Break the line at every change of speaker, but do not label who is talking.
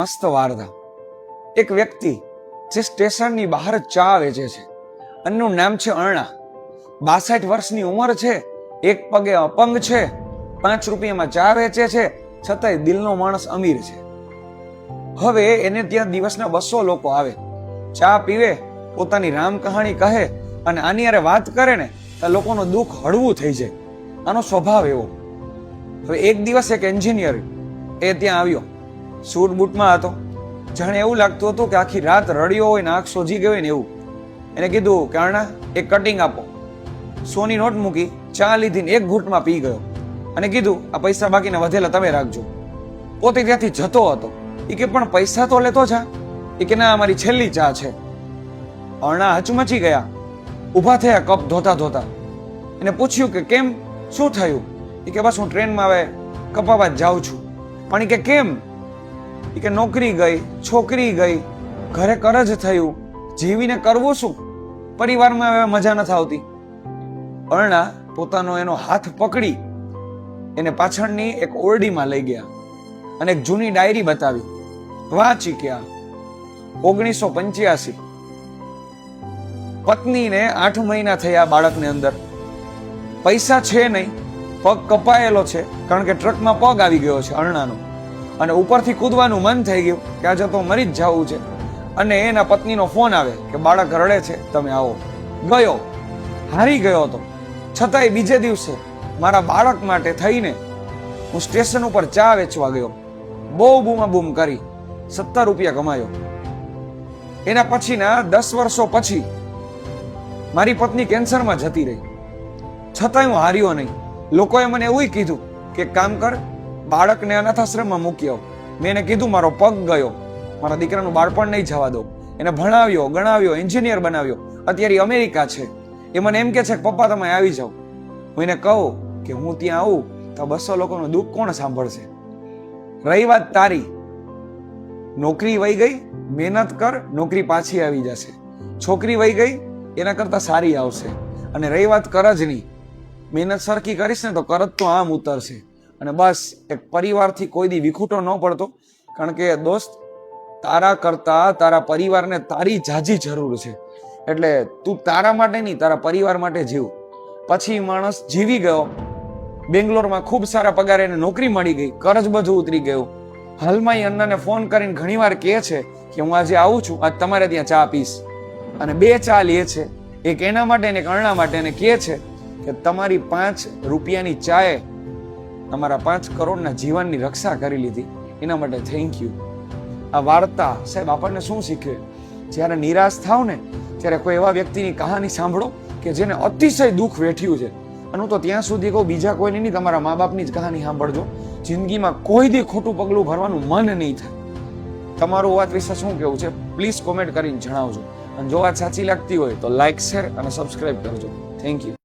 મસ્ત વાર્તા. એક વ્યક્તિ જે સ્ટેશનની બહાર ચા વેચે છે, એનું નામ છે અરણા. 62 વર્ષની ઉંમર છે, એક પગે અપંગ છે, 5 રૂપિયામાં ચા વેચે છે, છતાંય દિલનો માણસ અમીર છે. હવે એને ત્યાં દિવસના 200 લોકો આવે, ચા પીવે, પોતાની રામ કહાણી કહે અને આની હારે વાત કરે ને તો લોકોનું દુઃખ હળવું થઈ જાય. આનો સ્વભાવ એવો. હવે એક દિવસ એક એન્જિનિયર એ ત્યાં આવ્યો, સૂટ બૂટમાં હતો. જાણે એવું લાગતું હતું કે આખી રાત રડ્યો હોય ને આંખ સોજી ગઈ હોય ને એવું. એને કીધું કે અરણા એક કટિંગ આપો. 100 ની નોટ મૂકી, ચા લીધી ને એક ઘૂંટમાં પી ગયો અને કીધું આ પૈસા બાકીના વધેલા તમે રાખજો. પોતે ત્યાંથી જતો હતો. એ કે પણ પૈસા તો લેતો જા. એ કે ના, અમારી છેલ્લી ચા છે. અરણા હચમચી ગયા, ઊભા થયા કપ ધોતા ધોતા. એને પૂછ્યું કે કેમ, શું થયું? એ કે બસ હું ટ્રેનમાં હવે કપાવા જાઉં છું. પણ એ કે કેમ? એ કે નોકરી ગઈ, છોકરી ગઈ, ઘરે કરજ થયું, જીવીને કરવું શું? પરિવારમાં હવે મજા નથી આવતી. અરણા પોતાનો એનો હાથ પકડી એને પાછળની એક ઓરડીમાં લઈ ગયા અને એક જૂની ડાયરી બતાવી. વાંચી કે 1985 પત્નીને 8 મહિના થયા બાળકને અંદર. પૈસા છે નહીં, પગ કપાયેલો છે કારણ કે ટ્રકમાં પગ આવી ગયો છે અરણાનો, અને ઉપરથી કૂદવાનું મન થઈ ગયું કે આજે તો મરી જ જવું છે. અને એના પત્નીનો ફોન આવે કે બાળક રડે છે, તમે આવો. ગયો, હારી ગયો હતો. છતાંય બીજે દિવસે મારા બાળક માટે થઈને હું સ્ટેશન ઉપર ચા વેચવા ગયો. બહુ બૂમાબૂમ કરી, 70 રૂપિયા કમાયો. એના પછીના 10 વર્ષો પછી મારી પત્ની કેન્સરમાં જતી રહી. છતાંય હું હાર્યો નહીં. લોકોએ મને એવું કીધું કે કામ કર, બાળકને અનાથાશ્રમમાં મૂકી આવ. મેં એને કીધું મારો પગ ગયો, મારા દીકરાનું બાળપણ નહીં જવા દો. એને ભણાવ્યો, ગણાવ્યો, એન્જિનિયર બનાવ્યો. અત્યારે અમેરિકા છે. એ મને એમ કે છે કે પપ્પા તમે આવી જાઓ. હું એને કહું કે હું ત્યાં આવું તો 200 લોકોનું દુઃખ કોણ સાંભળશે? રહી વાત તારી, નોકરી વહી ગઈ, મહેનત કર, નોકરી પાછી આવી જશે. છોકરી વહી ગઈ, એના કરતા સારી આવશે. અને રહી વાત કરજની, મહેનત સરખી કરીશ ને તો કરજ તો આમ ઉતરશે. અને બસ એક પરિવારથી કોઈ દી વિખૂટો ન પડતો, કારણ કે દોસ્ત તારા કરતા તારા પરિવારને તારી જાજી જરૂર છે. એટલે તું તારા માટે નહીં, તારા પરિવાર માટે જીવ. પછી માણસ જીવી ગયો, બેંગ્લોરમાં ખૂબ સારા પગારે એને નોકરી મળી ગઈ, કરજ બધું ઉતરી ગયું. હાલમાં એ અન્નાને ફોન કરીને ઘણીવાર કહે છે કે હું આજે આવું છું, આજ તમારે ત્યાં ચા પીશ. અને 2 ચા લે છે, એક એના માટે ને એક અરણા માટે. અને કહે છે કે તમારી 5 રૂપિયાની ચાએ તમારા 5 કરોડના જીવનની રક્ષા કરી લીધી, એના માટે થેન્ક યુ. આ વાર્તા સાહેબ આપણને શું શીખવે? જ્યારે નિરાશ થાવ ને ત્યારે કોઈ એવા વ્યક્તિની કહાની સાંભળો કે જેને અતિશય દુઃખ વેઠ્યું છે. અને હું તો ત્યાં સુધી કહું, બીજા કોઈની નહીં, તમારા મા બાપની જ કહાની સાંભળજો. જિંદગીમાં કોઈ દી ખોટું પગલું ભરવાનું મન નહીં થાય. તમારું વાત વિશે શું કેવું છે પ્લીઝ કોમેન્ટ કરીને જણાવજો. અને જો વાત સાચી લાગતી હોય તો લાઈક, શેર અને સબસ્ક્રાઇબ કરજો. Thank you.